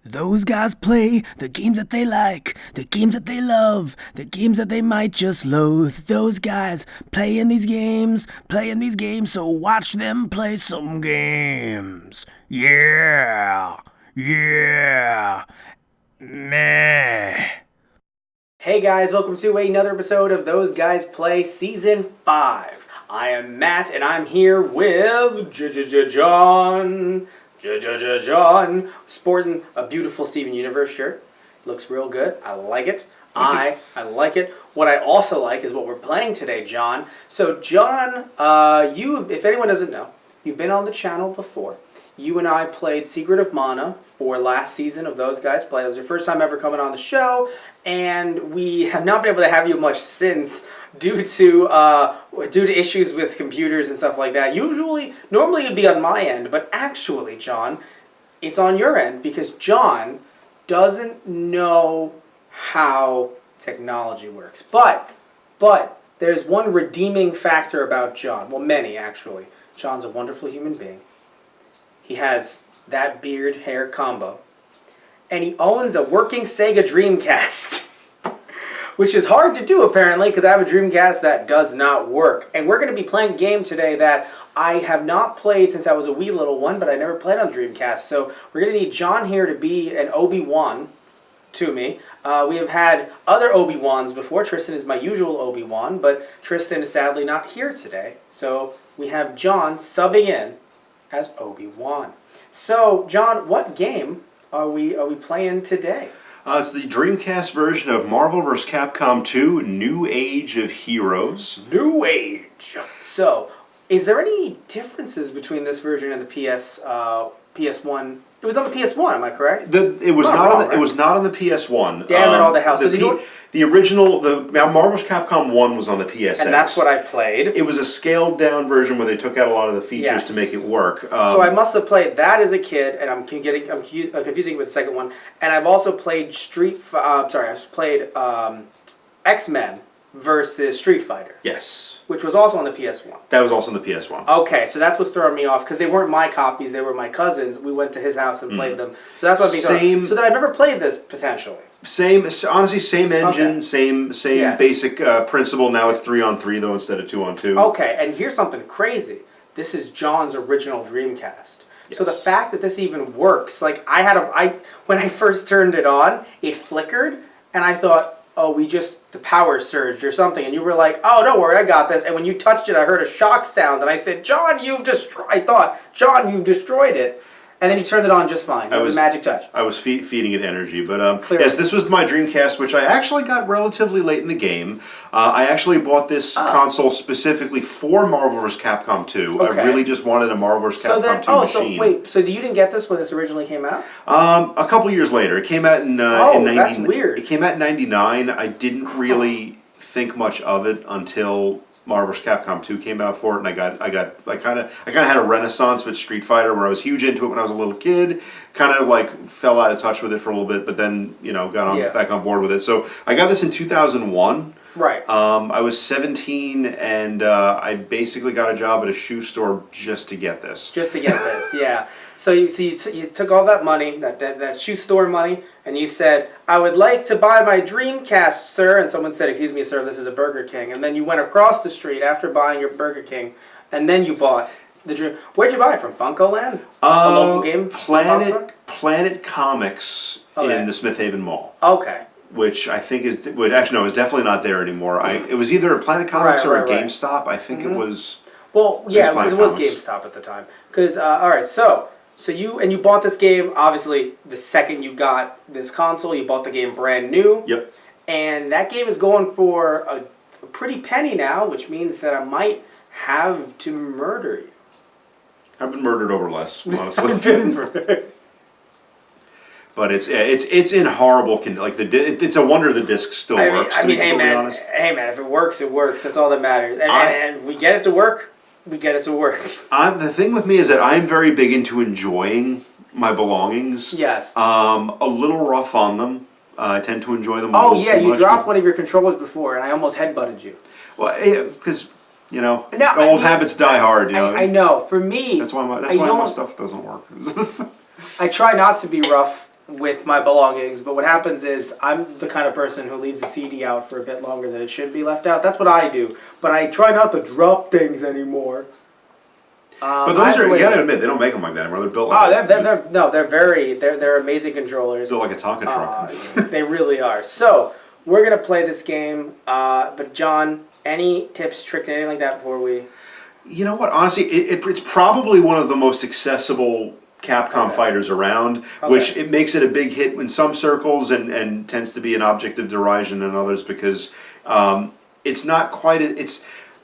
Those guys play the games that they like, the games that they love, the games that they might just loathe. Those guys playing these games, so watch them play some games. Yeah, yeah, meh. Hey guys, welcome to another episode of Those Guys Play Season 5. I am Matt and I'm here with John. John, sporting a beautiful Steven Universe shirt. Looks real good. I like it. I like it. What I also like is what we're playing today, John. So, John, if anyone doesn't know, you've been on the channel before. You and I played Secret of Mana for last season of Those Guys Play. It was your first time ever coming on the show, and we have not been able to have you much since due to issues with computers and stuff like that. Normally it'd be on my end, but actually, John, it's on your end because John doesn't know how technology works. But there's one redeeming factor about John. Well, many actually. John's a wonderful human being. He has that beard hair combo. And he owns a working Sega Dreamcast. Which is hard to do apparently because I have a Dreamcast that does not work. And we're going to be playing a game today that I have not played since I was a wee little one, but I never played on Dreamcast. So we're going to need John here to be an Obi-Wan to me. We have had other Obi-Wans before. Tristan is my usual Obi-Wan, but Tristan is sadly not here today. So we have John subbing in as Obi-Wan. So, John, what game are we playing today? It's the Dreamcast version of Marvel vs. Capcom 2, New Age of Heroes. New Age! So, is there any differences between this version and the PS1? It was on the PS1, am I correct? It was not on the PS1. Damn it, all the hell. The original, Marvel vs. Capcom 1 was on the PSX. And that's what I played. It was a scaled down version where they took out a lot of the features to make it work. So I must have played that as a kid, and I'm confusing it with the second one. And I've also played X-Men versus Street Fighter. Yes. Which was also on the PS1. That was also on the PS1. Okay, so that's what's throwing me off, because they weren't my copies, they were my cousins. We went to his house and played them. So that's what I'm being thrown. So then I've never played this, potentially. Honestly, same engine, same basic principle. Now it's 3-on-3 though instead of 2-on-2. Okay, and here's something crazy. This is John's original Dreamcast. Yes. So the fact that this even works, like when I first turned it on, it flickered, and I thought, oh, the power surged or something, and you were like, oh, don't worry, I got this. And when you touched it, I heard a shock sound, and I said, John, you've destroyed it. And then you turned it on just fine. It was a magic touch. I was feeding it energy. But yes, this was my Dreamcast, which I actually got relatively late in the game. I actually bought this console specifically for Marvel vs. Capcom 2. Okay. I really just wanted a Marvel vs. Capcom 2 machine. So you didn't get this when this originally came out? A couple years later. It came out in 90, that's weird. It came out in 99. I didn't really think much of it until Marvel vs. Capcom 2 came out for it, and I kind of had a renaissance with Street Fighter where I was huge into it when I was a little kid. Kind of like fell out of touch with it for a little bit, but then got back on board with it. So I got this in 2001. Right. I was 17, and I basically got a job at a shoe store just to get this. Just to get this, yeah. So you took all that money, that shoe store money, and you said, I would like to buy my Dreamcast, sir. And someone said, excuse me, sir, this is a Burger King. And then you went across the street after buying your Burger King, and then you bought the Dream. Where'd you buy it from? Funko Land? A local game? Planet Comics in the Smith Haven Mall. Okay. Which I think is, actually no, it's definitely not there anymore. It was either a Planet Comics or a GameStop. I think it was. Well, yeah, because it was GameStop at the time. Because all right, so you bought this game. Obviously, the second you got this console, you bought the game brand new. Yep. And that game is going for a pretty penny now, which means that I might have to murder you. I've been murdered over less, honestly. I've been murdered. But it's in horrible condition. Like it's a wonder the disc still works. Hey man, if it works, it works. That's all that matters. And we get it to work. We get it to work. The thing with me is that I'm very big into enjoying my belongings. Yes. A little rough on them. I tend to enjoy them. You dropped one of your controllers before, and I almost headbutted you. Well, because old habits die hard. I know. For me, that's why my stuff doesn't work. I try not to be rough with my belongings, but what happens is I'm the kind of person who leaves the CD out for a bit longer than it should be left out. That's what I do, but I try not to drop things anymore. But those are, you gotta admit, they don't make them like that anymore. They're built like they're amazing controllers. built like a Tonka truck. They really are. So, we're going to play this game, but John, any tips, tricks, anything like that before we... You know what? Honestly, it's probably one of the most accessible Capcom fighters around, which it makes it a big hit in some circles and tends to be an object of derision in others because it's not quite...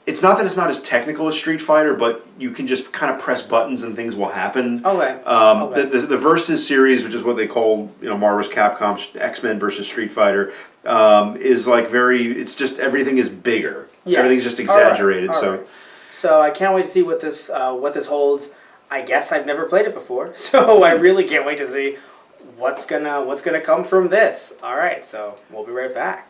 It's not that it's not as technical as Street Fighter, but you can just kind of press buttons and things will happen. The Versus series, which is what they call Marvel vs. Capcom, X-Men versus Street Fighter, is like it's just everything is bigger. Yes. Everything's just exaggerated. So I can't wait to see what this holds. I guess I've never played it before, so I really can't wait to see what's gonna come from this. All right, so we'll be right back.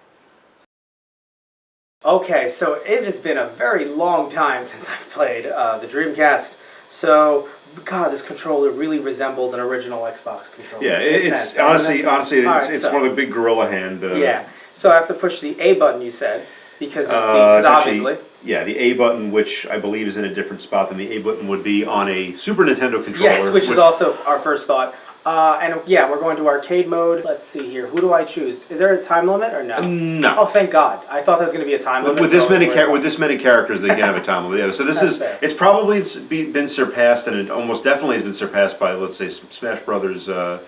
Okay, so it has been a very long time since I've played the Dreamcast. So, God, this controller really resembles an original Xbox controller. Yeah, it's honestly, it's one of the big gorilla hand. Yeah, so I have to push the A button, you said, because obviously. Yeah, the A button, which I believe is in a different spot than the A button would be on a Super Nintendo controller. Yes, which is also our first thought. And yeah, we're going to arcade mode. Let's see here. Who do I choose? Is there a time limit or no? No. Oh, thank God. I thought there was going to be a time limit. With this many characters, they can have a time limit. Yeah. So it's probably been surpassed, and it almost definitely has been surpassed by, let's say, Smash Brothers. 7.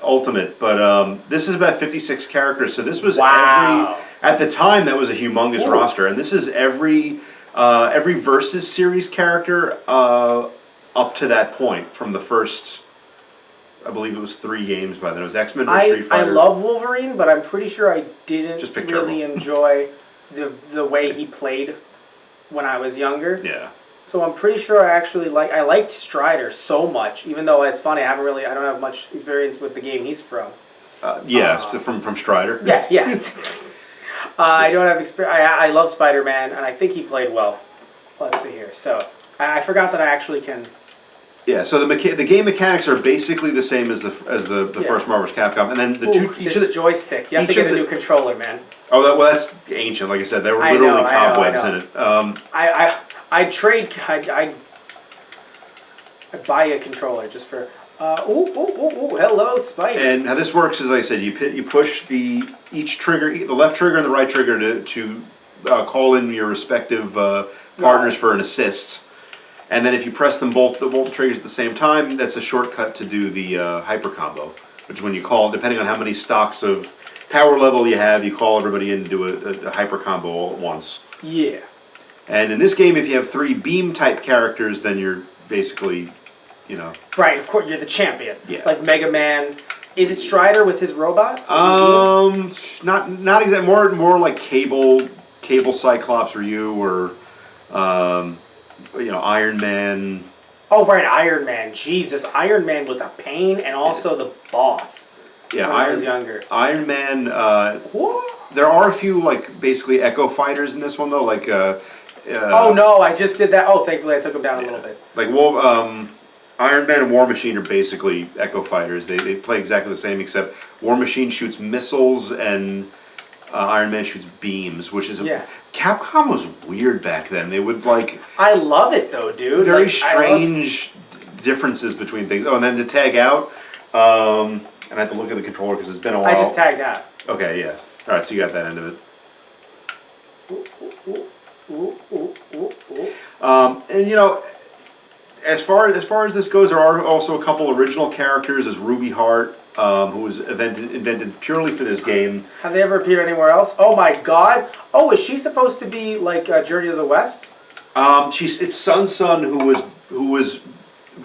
Ultimate. But this is about 56 characters. So this was at the time that was a humongous roster, and this is every Versus series character up to that point from the first. I believe it was 3 games by then. It was X-Men vs. Street Fighter. I love Wolverine, but I'm pretty sure I didn't really enjoy the way he played when I was younger. Yeah. So I'm pretty sure I liked Strider so much, even though it's funny, I don't have much experience with the game he's from. From Strider. Yeah. I don't have experience. I love Spider-Man, and I think he played well. Let's see here. So I forgot that I actually can. Yeah, so the game mechanics are basically the same as the first Marvel vs. Capcom, and then this joystick. You have to get a new controller, man. Oh, that's ancient. Like I said, there were literally cobwebs in it. I'd buy a controller just for. Hello, Spidey. And how this works is, like I said, you push each trigger, the left trigger and the right trigger to call in your respective partners for an assist. And then if you press them both triggers at the same time, that's a shortcut to do the hyper combo, which is when you call, depending on how many stocks of power level you have, you call everybody in to do a hyper combo all at once. Yeah. And in this game, if you have 3 beam type characters, then you're basically, Right, of course, you're the champion. Yeah. Like Mega Man. Is it Strider with his robot? Not exactly. More like Cable Cyclops Ryu or. Iron Man. Oh, right, Iron Man. Jesus, Iron Man was a pain and also the boss. Yeah, when I was younger. Iron Man. There are a few, basically Echo Fighters in this one, though. Oh, no, I just did that. Oh, thankfully I took him down a little bit. Iron Man and War Machine are basically Echo Fighters. They play exactly the same, except War Machine shoots missiles and Iron Man shoots beams, which is Capcom was weird back then. They would I love it though, dude. Very strange differences between things. Oh, and then to tag out, and I have to look at the controller because it's been a while. I just tagged out. Okay, yeah. All right, so you got that end of it. And as far as this goes, there are also a couple original characters, as Ruby Hart. Who was invented purely for this game. Have they ever appeared anywhere else? Oh my God! Oh, is she supposed to be like Journey to the West? It's Sun who was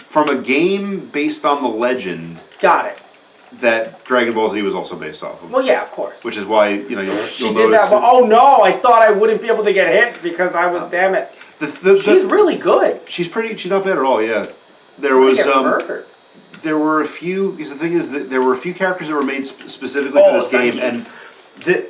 from a game based on the legend. Got it. That Dragon Ball Z was also based off of. Well, yeah, of course. Which is why you'll she did that. Oh no! I thought I wouldn't be able to get hit because I was. Damn it. She's really good. She's not bad at all. Yeah. There was murdered. There were a few, because the thing is that there were a few characters that were made specifically for this game, and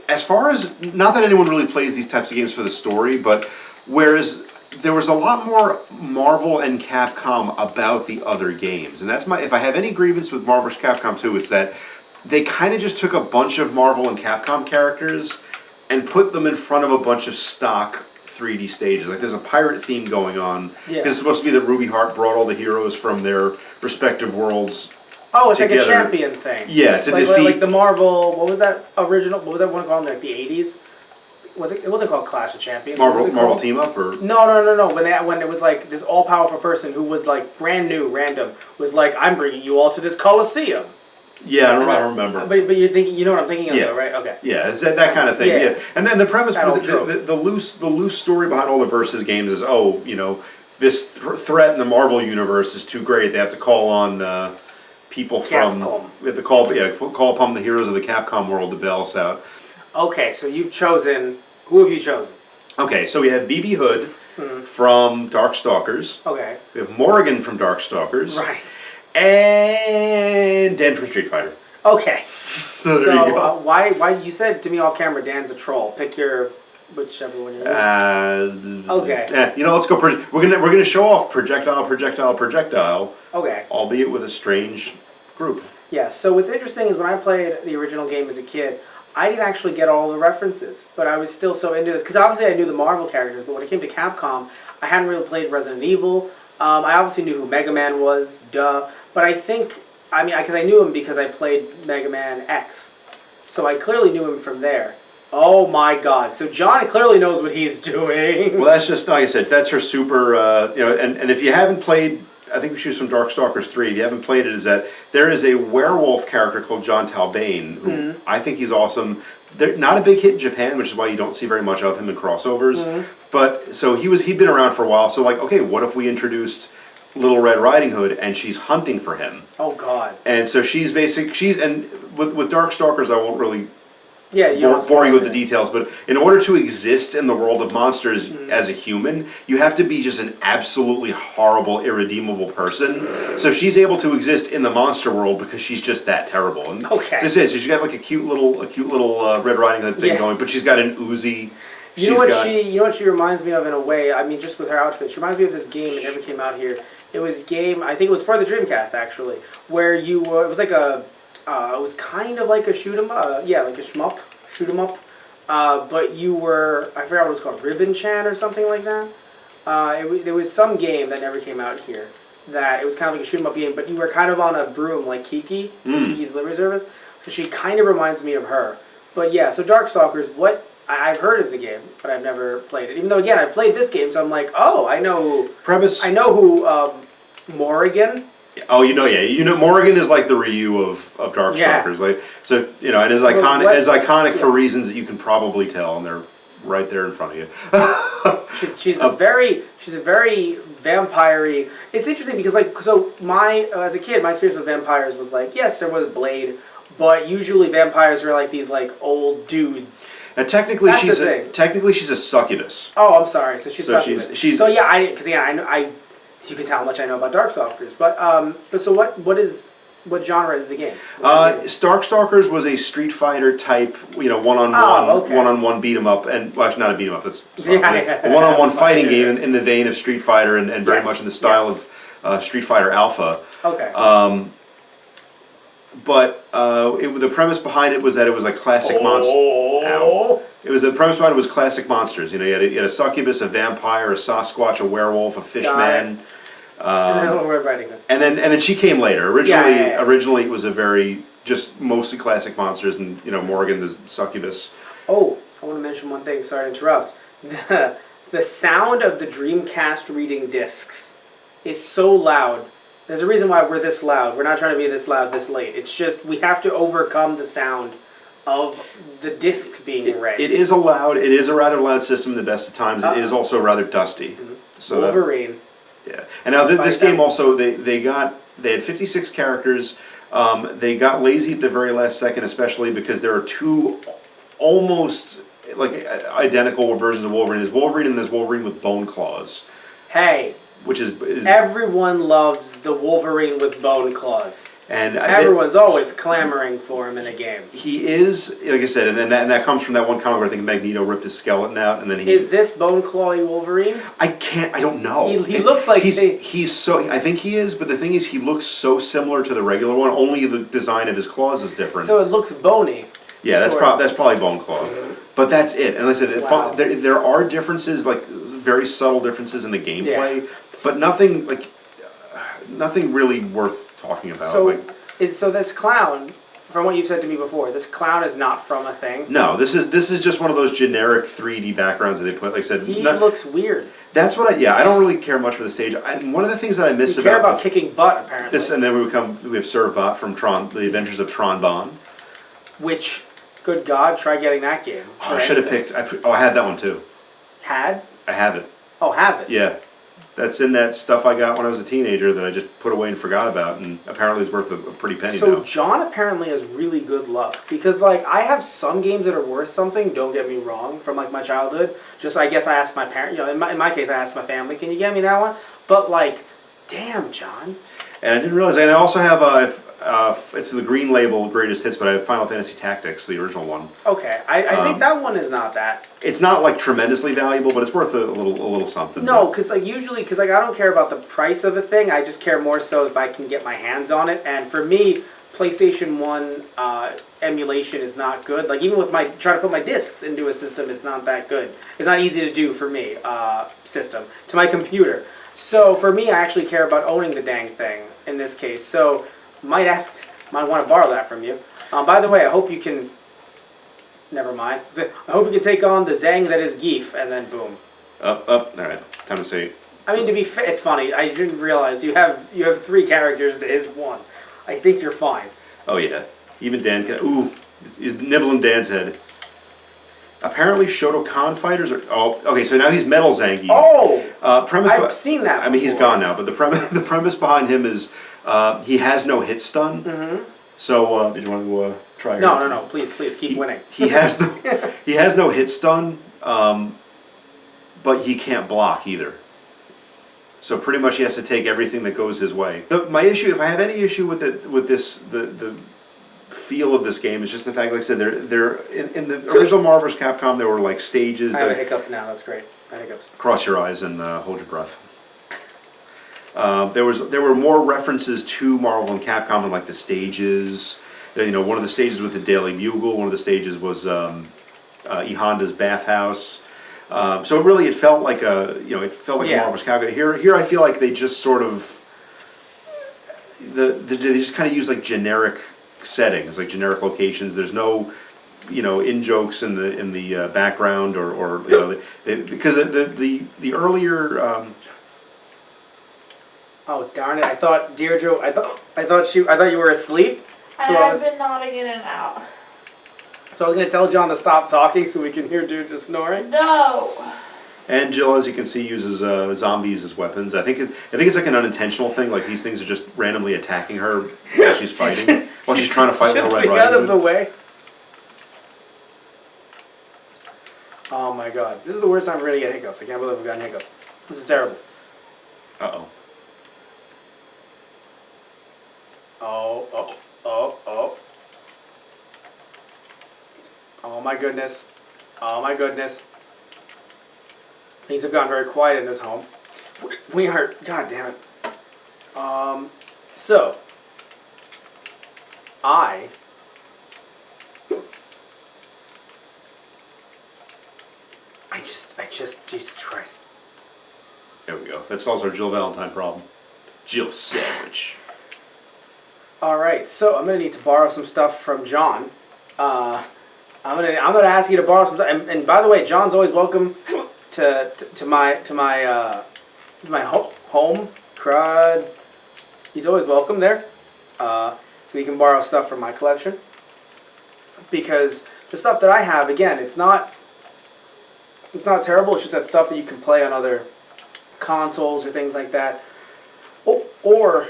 as far as, not that anyone really plays these types of games for the story, but whereas there was a lot more Marvel and Capcom about the other games. And that's if I have any grievance with Marvel vs. Capcom 2, it's that they kind of just took a bunch of Marvel and Capcom characters and put them in front of a bunch of stock 3D stages. Like there's a pirate theme going on. Yeah. Because it's supposed to be that Ruby Hart brought all the heroes from their respective worlds. Oh, it's together. like a champion thing. Yeah, to like, defeat... Like the Marvel, what was that original, what was that one called in like the 80s? It wasn't called Clash of Champions. Marvel Team Up? Or No. When it was like this all-powerful person who was like brand new, random, was like, I'm bringing you all to this Coliseum. Yeah, I don't remember. But you're thinking, you know what I'm thinking of, yeah. though, right? Okay. Yeah, it's that kind of thing. Yeah. And then the premise, the loose story behind all the Versus games is, this threat in the Marvel universe is too great. They have to call on people from Capcom. We have to call upon the heroes of the Capcom world to bail us out. Okay, so you've chosen. Who have you chosen? Okay, so we have BB Hood from Darkstalkers. Okay. We have Morrigan from Darkstalkers. Right. And Dan from Street Fighter. Okay. So there you go. Why you said to me off camera, Dan's a troll. Pick whichever one you're okay. Let's go. We're gonna show off projectile. Okay. Albeit with a strange group. Yeah. So what's interesting is when I played the original game as a kid, I didn't actually get all the references, but I was still so into this because obviously I knew the Marvel characters, but when it came to Capcom, I hadn't really played Resident Evil. I obviously knew who Mega Man was, duh. But because I knew him because I played Mega Man X, so I clearly knew him from there. Oh my God! So John clearly knows what he's doing. Well, that's just like I said. That's her super. And if you haven't played, I think she was from Darkstalkers 3. If you haven't played it, is that there is a werewolf character called John Talbane, who I think he's awesome. They're not a big hit in Japan, which is why you don't see very much of him in crossovers. But so he'd been around for a while. So like, okay, what if we introduced Little Red Riding Hood and she's hunting for him? Oh God! And so with Darkstalkers, I won't really Yeah, bore you with the details, but in order to exist in the world of monsters as a human, you have to be just an absolutely horrible, irredeemable person. So she's able to exist in the monster world because she's just that terrible. And okay. So she's got like a cute little Red Riding Hood thing going, but she's got an Uzi. You know what she reminds me of in a way. I mean, just with her outfit, she reminds me of this game that never came out here. It was a game. I think it was for the Dreamcast actually, where it was like a. It was kind of like a shoot 'em up, like a shoot 'em up. But you were, I forgot what it was called, Ribbon Chan or something like that. There was some game that never came out here that it was kind of like a shoot 'em up game, but you were kind of on a broom like Kiki, Kiki's Delivery Service. So she kind of reminds me of her. But yeah, so Darkstalkers, I've heard of the game, but I've never played it. Even though again, I played this game, so I'm like, oh, I know who Morrigan. Oh, Morrigan is like the Ryu of Darkstalkers. Yeah. And is iconic for reasons that you can probably tell, and they're right there in front of you. she's a very vampire-y. It's interesting because as a kid, my experience with vampires was like, yes, there was Blade, but usually vampires are like these like old dudes. And technically she's a succubus. Oh, I'm sorry. So she's succubus. I you can tell how much I know about Darkstalkers, but so what genre is the game? Darkstalkers was a Street Fighter type, one-on-one beat 'em up, and well, actually not a beat 'em up. That's a one-on-one fighting game in the vein of Street Fighter and very much in the style of Street Fighter Alpha. Okay. But the premise behind it was that it was like classic monsters. The premise behind it was classic monsters. You had a succubus, a vampire, a Sasquatch, a werewolf, a fishman. And then she came later. Originally it was a very just mostly classic monsters, and Morrigan the succubus. Oh, I want to mention one thing. Sorry to interrupt. The sound of the Dreamcast reading discs is so loud. There's a reason why we're this loud. We're not trying to be this loud this late. It's just we have to overcome the sound of the disc being read. It is a rather loud system in the best of times. It is also rather dusty. So Wolverine. And now this game also they had 56 characters. They got lazy at the very last second, especially because there are two almost like identical versions of Wolverine. There's Wolverine and there's Wolverine with bone claws. Hey. Which is everyone loves the Wolverine with bone claws. And everyone's always clamoring for him in a game. He is, like I said, and that comes from that one comic where I think Magneto ripped his skeleton out, and then Is this Bone Clawy Wolverine? I don't know. He looks like he's so. I think he is, but the thing is, he looks so similar to the regular one. Only the design of his claws is different. So it looks bony. Yeah, that's probably Bone Claw, but that's it. And like I said, Wow. there are differences, like very subtle differences in the gameplay, but nothing really worth talking about. So this clown, from what you've said to me before, this clown is not from a thing. No, this is just one of those generic 3D backgrounds that they put. Like I said, he looks weird. That's what I don't really care much for the stage. One of the things that I miss about kicking butt apparently. This, and then we have Servbot from Tron, The Adventures of Tron Bonne, which, good God, try getting that game. I should have picked. I had that one too. I have it. Oh, have it. Yeah. That's in that stuff I got when I was a teenager that I just put away and forgot about, and apparently it's worth a pretty penny now. So John apparently has really good luck, because like I have some games that are worth something, don't get me wrong, from like my childhood. Just I guess I asked my parent, in my case I asked my family, can you get me that one? But like, damn, John. And I didn't realize, and I also have it's the green label greatest hits, but I have Final Fantasy Tactics, the original one. Okay, I think that one is not that. It's not like tremendously valuable, but it's worth a little something. No, because like usually, I don't care about the price of a thing. I just care more so if I can get my hands on it. And for me, PlayStation 1 emulation is not good. Like even with trying to put my discs into a system, it's not that good. It's not easy to do for me. System to my computer. So for me, I actually care about owning the dang thing in this case. So might want to borrow that from you. By the way, I hope you can. Never mind. I hope you can take on the Zang that is Geef, and then boom. Up. All right, time to see. I mean, to be fair, it's funny. I didn't realize you have 3 characters to his 1. I think you're fine. Oh yeah, even Dan can. Ooh, he's nibbling Dan's head. Apparently, Shotokan fighters are. Oh, okay. So now he's Metal Zangief. Oh, I've seen that. I mean, he's gone now, but the premise behind him is he has no hit stun. Mm-hmm. So did you want to try? No. Please keep winning. He has no hit stun, but he can't block either. So pretty much he has to take everything that goes his way. My issue, if I have any issue with the feel of this game, is just the fact, like I said, they're in the original Marvel vs. Capcom, there were like stages. I have a hiccup now. That's great. Cross your eyes and hold your breath. There were more references to Marvel and Capcom in like the stages. One of the stages with the Daily Bugle. One of the stages was E Honda's bathhouse. So it felt like Marvel vs. Capcom. Here I feel like they just sort of they just kind of use like generic settings, like generic locations. There's no in jokes in the background or because the earlier. Oh darn it! I thought Deirdre. I thought you were asleep. I've been nodding in and out. So I was going to tell John to stop talking so we can hear Deirdre snoring. No. And Jill, as you can see, uses zombies as weapons. I think it's like an unintentional thing. Like these things are just randomly attacking her while she's fighting, while she's trying to fight Little Red Riding Hood. Out of the way. Oh my God! This is the worst time we're going to get hiccups. I can't believe we've gotten hiccups. This is terrible. Uh-oh. Oh. Oh my goodness. Things have gotten very quiet in this home. We are, God damn it. So, I just, Jesus Christ. There we go. That solves our Jill Valentine problem. Jill Sandwich. Alright, so I'm gonna need to borrow some stuff from John. I'm gonna ask you to borrow some stuff. And by the way, John's always welcome to my home. Crud. He's always welcome there. So he can borrow stuff from my collection. Because the stuff that I have, again, it's not terrible. It's just that stuff that you can play on other consoles or things like that. Or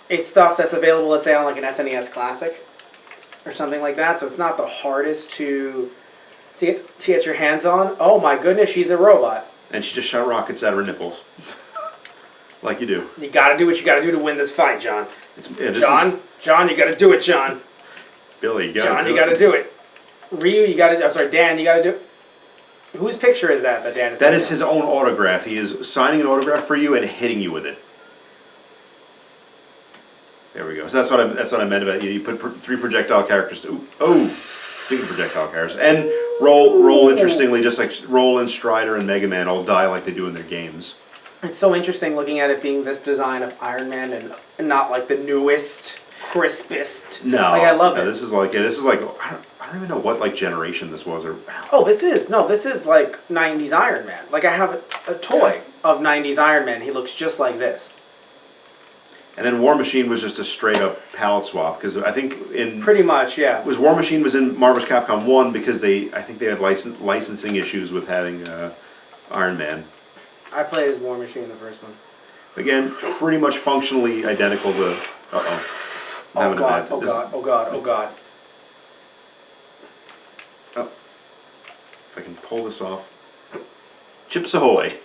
it's stuff that's available, let's say, on like an SNES Classic or something like that. So it's not the hardest to get your hands on. Oh my goodness, she's a robot. And she just shot rockets out of her nipples. Like you do. You gotta do what you gotta do to win this fight, John. John, John, you gotta do it, John. Billy, you You gotta do it. Ryu, you gotta. I'm sorry, Dan, you gotta do it. Whose picture is that Dan is? That is his own autograph. He is signing an autograph for you and hitting you with it. There we go. So that's what I meant about you. You put 3 projectile characters. Speaking of projectile characters, and roll interestingly, just like Roland, Strider, and Mega Man all die like they do in their games. It's so interesting looking at it being this design of Iron Man and not like the newest, crispest. No, I love it. This is like I don't even know what like generation this was or. Oh, this is like 90s Iron Man. Like I have a toy of 90s Iron Man. He looks just like this. And then War Machine was just a straight up palette swap because I think in pretty much, yeah. War Machine was in Marvel vs. Capcom 1 because I think they had licensing issues with having Iron Man. I played as War Machine in the first one. Again, pretty much functionally identical to. Oh god! Oh god! Oh god! Oh god! Oh, if I can pull this off. Chips Ahoy!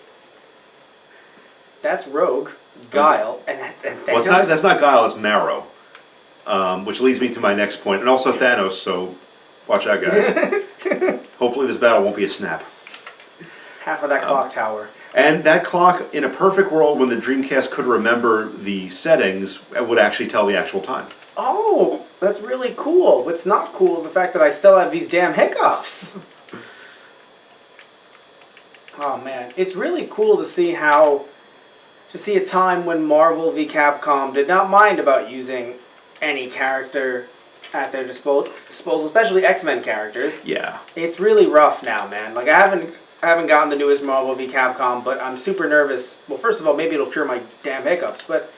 That's Rogue, Guile, and well, that's not Guile, it's Marrow. Which leads me to my next point, and also Thanos, so watch out, guys. Hopefully this battle won't be a snap. Half of that clock tower. And that clock, in a perfect world, when the Dreamcast could remember the settings, would actually tell the actual time. Oh, that's really cool. What's not cool is the fact that I still have these damn hiccups. Oh man, it's really cool to see a time when Marvel v Capcom did not mind about using any character at their disposal, especially X-Men characters. Yeah. It's really rough now, man. Like I haven't gotten the newest Marvel v Capcom, but I'm super nervous. Well, first of all, maybe it'll cure my damn hiccups, but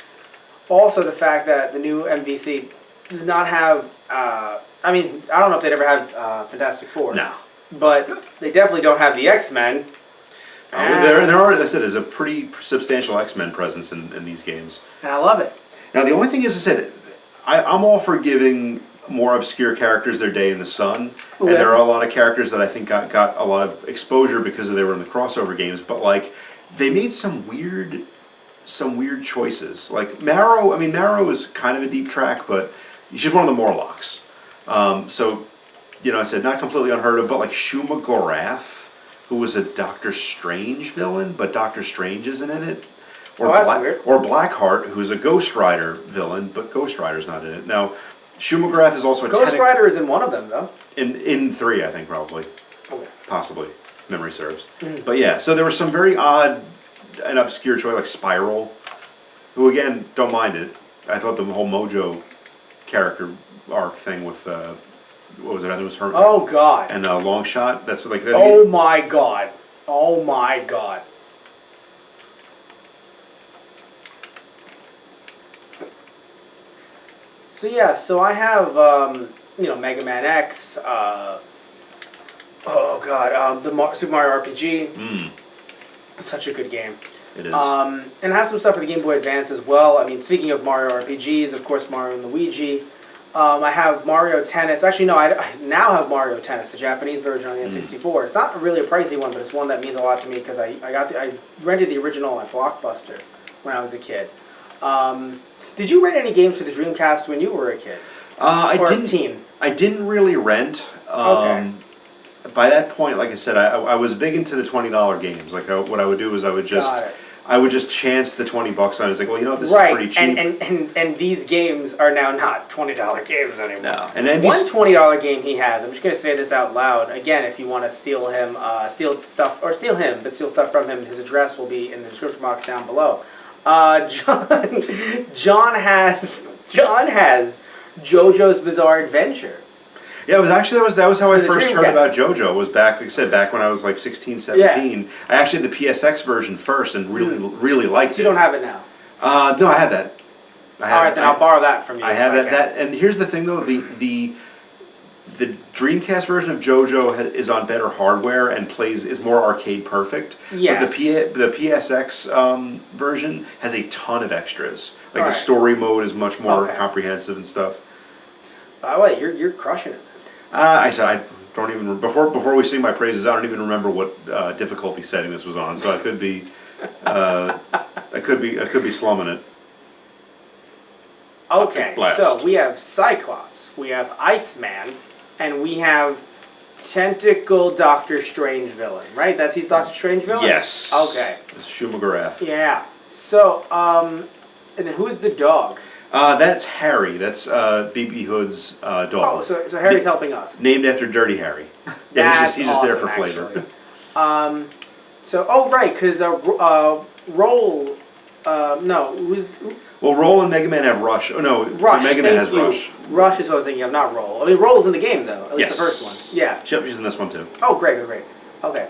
also the fact that the new MVC does not have. I don't know if they'd ever have Fantastic Four. No. But they definitely don't have the X-Men. There's a pretty substantial X-Men presence in these games. And I love it. Now, the only thing is, I said, I'm all for giving more obscure characters their day in the sun. Okay. And there are a lot of characters that I think got a lot of exposure because they were in the crossover games. But, like, they made some weird choices. Like, Marrow is kind of a deep track, but she's one of the Morlocks. I said, not completely unheard of, but, like, Shuma Gorath, who was a Doctor Strange villain, but Doctor Strange isn't in it. That's weird. Or Blackheart, who's a Ghost Rider villain, but Ghost Rider's not in it. Now, Shuma Gorath is also a Ghost Rider is in one of them, though. In 3, I think, probably. Okay. Possibly. Memory serves. Mm. But yeah, so there was some very odd and obscure choice, like Spiral, who, again, don't mind it. I thought the whole Mojo character arc thing with... what was it? I think it was her. Oh god. And Long Shot. That's what, like that. Oh my god. Oh my god. So yeah, so I have Mega Man X. The Super Mario RPG. Such a good game. It is. And I have some stuff for the Game Boy Advance as well. I mean, speaking of Mario RPGs, of course, Mario and Luigi. I have Mario Tennis. Actually, no, I now have Mario Tennis, the Japanese version on the N64. It's not really a pricey one, but it's one that means a lot to me because I rented the original at Blockbuster when I was a kid. Did you rent any games for the Dreamcast when you were a kid? I didn't. Teen? I didn't really rent. Okay. By that point, like I said, I was big into the $20 games. Like what I would do is I would just chance the $20 on it. It's like, well, this is pretty cheap. And these games are now not $20 games anymore. No. And one $20 game he has. I'm just gonna say this out loud again. If you want to steal stuff from him, his address will be in the description box down below. John has JoJo's Bizarre Adventure. Yeah, it was actually that was how I first heard Dreamcast. about JoJo. Was back, like I said, back when I was like 16, 17. Yeah. I actually had the PSX version first and really liked it. You don't have it now. No, I had that. I'll borrow that from you. I have that. And here's the thing, though: the Dreamcast version of JoJo is on better hardware and is more arcade perfect. Yes. But the PSX version has a ton of extras. Like the story mode is much more comprehensive and stuff. By the way, you're crushing it. I said I don't even before we sing my praises. I don't even remember what difficulty setting this was on, so I could be I could be slumming it. Okay, Blast. so we have Cyclops, we have Iceman, and we have Tentacle Doctor Strange villain, right? He's Doctor Strange villain? Yes. Okay. It's Shumagarath. Yeah. So, and then who's the dog? That's Harry. That's B.B. Hood's dog. Oh, so Harry's helping us. Named after Dirty Harry. That's he's just there for awesome, flavor. actually. Right, because Roll, Well, Roll and Mega Man have Rush. Oh no, Rush. Mega Man has thank you. Rush. Rush is what I was thinking of, not Roll. I mean, Roll's in the game though. At least Yes. the first one. Yeah. Yep, she's in this one too. Oh, great. Okay.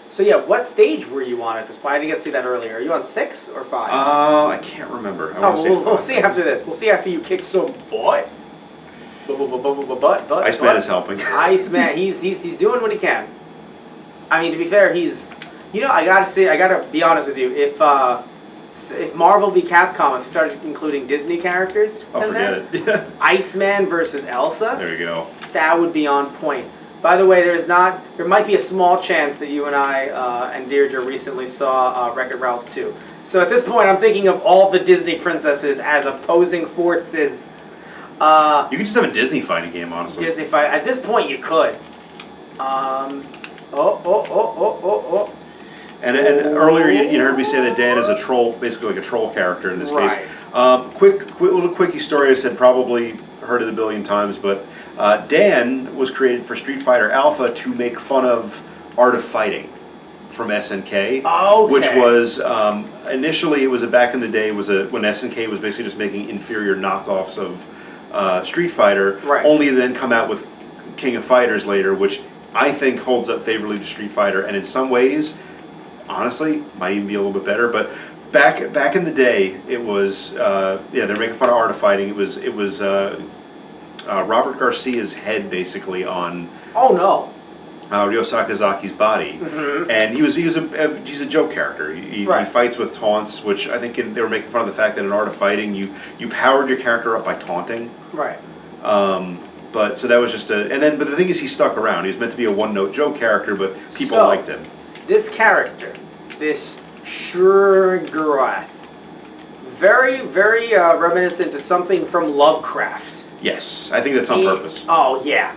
So yeah, what stage were you on at this point? I didn't get to see that earlier. Are you on 6 or 5? I can't remember. I wanna say we'll 5. see after this. We'll see after you kick some butt. Butt. Iceman is helping. Iceman, he's doing what he can. I mean, to be fair, I gotta be honest with you. If Marvel v Capcom, if they started including Disney characters, Oh, forget it. Iceman versus Elsa, There you go. that would be on point. By the way, there might be a small chance that you and I and Deirdre recently saw Wreck-It Ralph 2. So at this point, I'm thinking of all the Disney princesses as opposing forces. You could just have a Disney fighting game, honestly. Disney fight. At this point, you could. And earlier you heard me say that Dan is a troll, basically like a troll character in this Right. case. Quick little quickie story. I said probably heard it a billion times, but Dan was created for Street Fighter Alpha to make fun of Art of Fighting from SNK, Okay. which was initially, it was back in the day, when SNK was basically just making inferior knockoffs of Street Fighter, Right. only to then come out with King of Fighters later, which I think holds up favorably to Street Fighter, and in some ways, honestly, might even be a little bit better. But back in the day, it was they're making fun of Art of Fighting. It was Robert Garcia's head basically on Oh no. Ryo Sakazaki's body, and he's a joke character. He Right. fights with taunts, which I think they were making fun of the fact that in Art of Fighting you powered your character up by taunting. Right. But so that was just but the thing is, he stuck around. He was meant to be a one-note joke character, but people So, liked him. This character, this Shurgurath, very, very reminiscent to something from Lovecraft. Yes, I think that's on purpose. Oh yeah,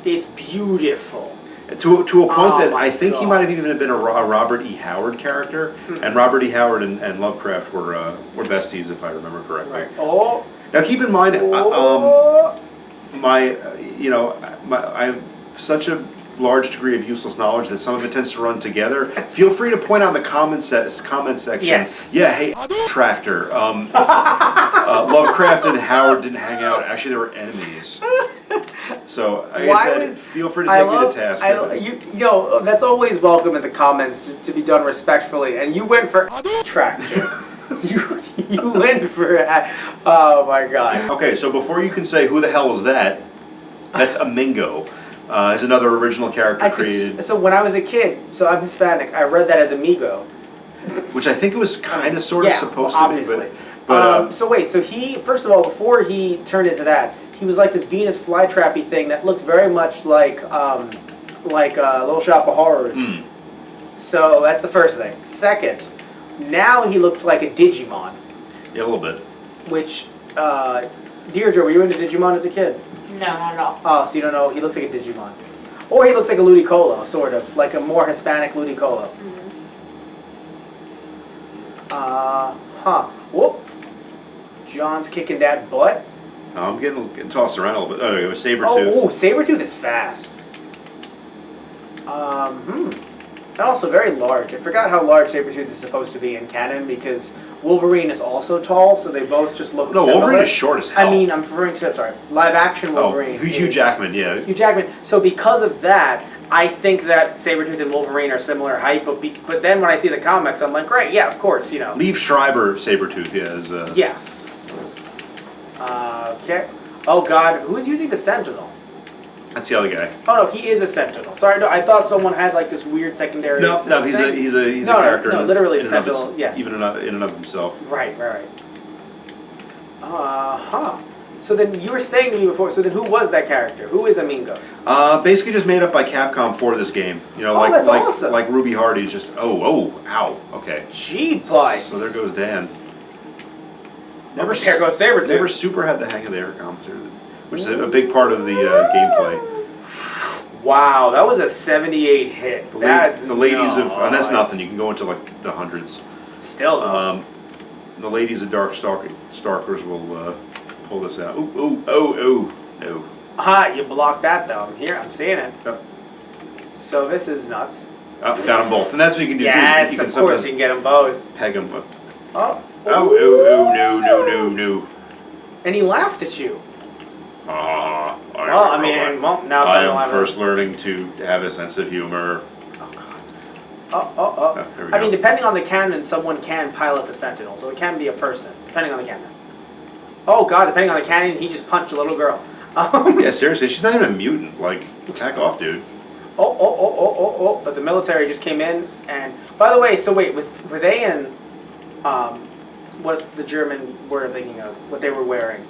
it's beautiful. To a point Oh that my I think he God. might have even been a Robert E. Howard character, and Robert E. Howard and Lovecraft were besties, if I remember correctly. Right. Oh. Now keep in mind, I have such a large degree of useless knowledge that some of it tends to run together. Feel free to point out in the comment section. Yes. Yeah, hey, Tractor. Lovecraft and Howard didn't hang out. Actually, they were enemies. So, like I said, feel free to take me to task. That's always welcome in the comments to be done respectfully. And you went for Tractor. you went for. Oh my God. Okay, so before you can say who the hell is that, that's Amingo. Is another original character created. So when I was a kid, so I'm Hispanic, I read that as Amigo. Which I think it was kind of sort of supposed obviously. to be. But so he, first of all, before he turned into that, he was like this Venus flytrappy thing that looked very much like Little Shop of Horrors. So that's the first thing. Second, now he looks like a Digimon. Yeah, a little bit. Which, Deirdre, were you into Digimon as a kid? No, not at all. Oh, so you don't know? He looks like a Digimon. Or he looks like a Ludicolo, sort of. Like a more Hispanic Ludicolo. Whoop. John's kicking that butt. I'm getting tossed around a little bit. Oh, there we go. Sabretooth. Oh, Sabretooth is fast. And also very large. I forgot how large Sabretooth is supposed to be in canon because Wolverine is also tall, so they both just look similar. Wolverine is short as hell. I mean, I'm referring to, live action Wolverine. Hugh Jackman, yeah. Hugh Jackman. So because of that, I think that Sabretooth and Wolverine are similar height, but then when I see the comics, I'm like, great, yeah, of course, Liev Schreiber Sabretooth, Yeah. Okay. Oh God, who's using the Sentinel? That's the other guy. Oh no, he is a Sentinel. Sorry, no, I thought someone had like this weird secondary. No, he's a character. No, literally in the and of Sentinel. Yes. Even in and of himself. Right. So then you were saying to me before, so then who was that character? Who is Amingo? Basically just made up by Capcom for this game. You know, that's awesome. like Ruby Hardy's just ow, okay. Gee, boy. So there goes Dan. There goes Sabretooth. Never super had the hang of the air compensator, which is a big part of the gameplay. Wow, that was a 78 hit. The ladies of and that's nothing. You can go into like the hundreds. Still. The ladies of Dark Stalkers will pull this out. Oh, no. Aha, you blocked that though. I'm here, I'm seeing it. Oh. So this is nuts. Oh, got them both. And that's what you can do yes, too. of course you can get them both. Peg them. Oh, No. And he laughed at you. Now I am first learning to have a sense of humor. Oh, there we I go. mean, depending on the canon, someone can pilot the Sentinel, so it can be a person, depending on the canon. Oh god, depending on the canon, he just punched a little girl. Yeah, seriously, she's not even a mutant. Like, back off, dude. But the military just came in, and by the way, so wait, were they in, what's the German word I'm thinking of? What they were wearing?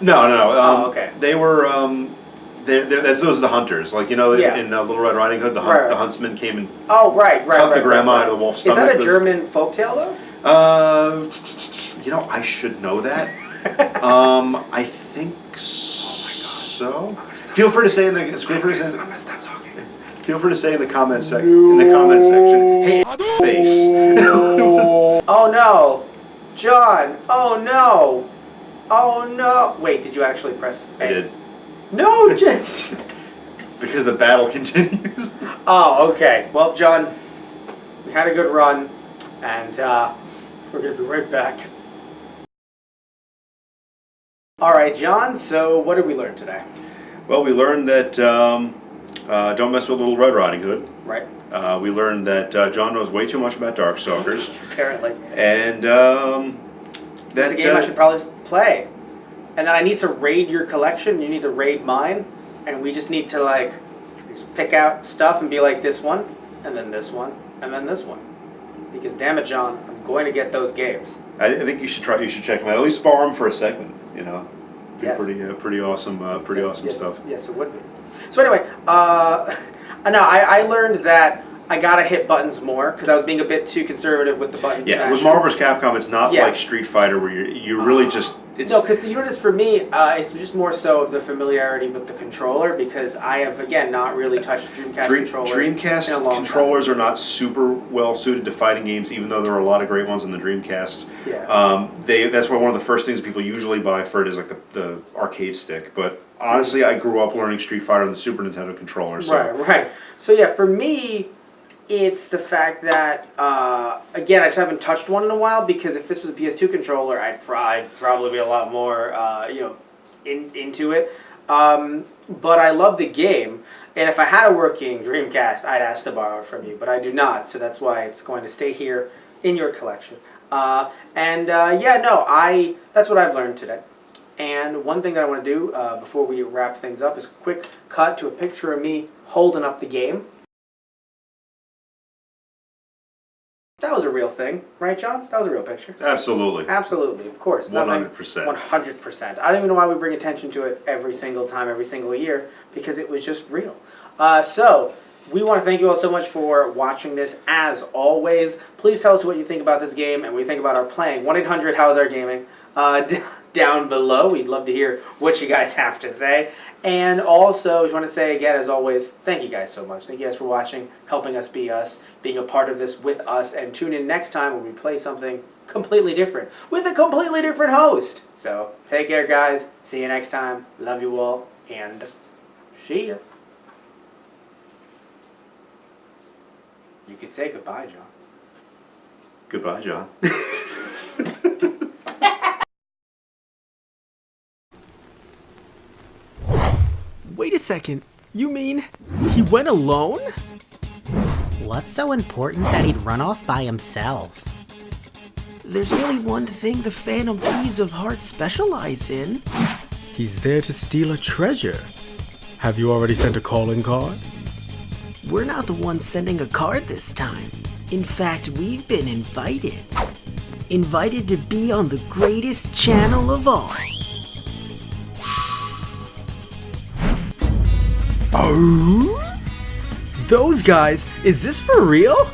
No. Okay. They were, those are the hunters. Like, you know, in Little Red Riding Hood, the huntsman came and cut the grandma out of the wolf's stomach. Is that a German folktale, though? You know, I should know that. I think so. Feel free to say in the. I'm gonna stop talking. Feel free to say in the comments in the comment section. Hey, face. Oh no, John. Oh no. Oh no. Wait, did you actually press A? I did. No, just. Because the battle continues. Oh, okay. Well, John, we had a good run, and we're gonna be right back. All right, John. So, what did we learn today? Well, we learned that don't mess with Little Red Riding Hood. Right. We learned that John knows way too much about Darkstalkers. Apparently. And that's a game I should probably play. And then I need to raid your collection. You need to raid mine, and we just need to like just pick out stuff and be like this one, and then this one, and then this one. Because damn it, John, I'm going to get those games. I think you should try. You should check them out. At least borrow them for a segment. You know, be yes. pretty awesome stuff. Yes, it would be. So anyway, I learned that I gotta hit buttons more because I was being a bit too conservative with the buttons. Yeah, with Marvel vs. Capcom, it's not like Street Fighter where you really just. No, because you know what it is for me, it's just more so of the familiarity with the controller because I have, again, not really touched a Dreamcast controller Dreamcast in a long controllers time. are not super well suited to fighting games, even though there are a lot of great ones on the Dreamcast. Yeah. That's why one of the first things people usually buy for it is like the arcade stick. But honestly, I grew up learning Street Fighter on the Super Nintendo controller. So. Right. So yeah, for me, it's the fact that, again, I just haven't touched one in a while because if this was a PS2 controller, I'd probably be a lot more, into it. But I love the game, and if I had a working Dreamcast, I'd ask to borrow it from you, but I do not, so that's why it's going to stay here in your collection. That's what I've learned today. And one thing that I want to do before we wrap things up is a quick cut to a picture of me holding up the game. That was a real thing, right, John? That was a real picture. Absolutely. Absolutely, of course. 100%. 100%. I don't even know why we bring attention to it every single time, every single year, because it was just real. So, we want to thank you all so much for watching this, as always. Please tell us what you think about this game and what you think about our playing. 1-800-HOWS-OUR-GAMING. Down below. We'd love to hear what you guys have to say. And also, I just want to say again, as always, thank you guys so much. Thank you guys for watching, helping us be us, being a part of this with us, and tune in next time when we play something completely different with a completely different host. So, take care, guys. See you next time. Love you all, and see ya. You could say goodbye, John. Goodbye, John. Wait a second, you mean he went alone? What's so important that he'd run off by himself? There's only one thing the Phantom Thieves of Heart specialize in. He's there to steal a treasure. Have you already sent a calling card? We're not the ones sending a card this time. In fact, we've been invited. Invited to be on the greatest channel of all. Oh? Those guys? Is this for real?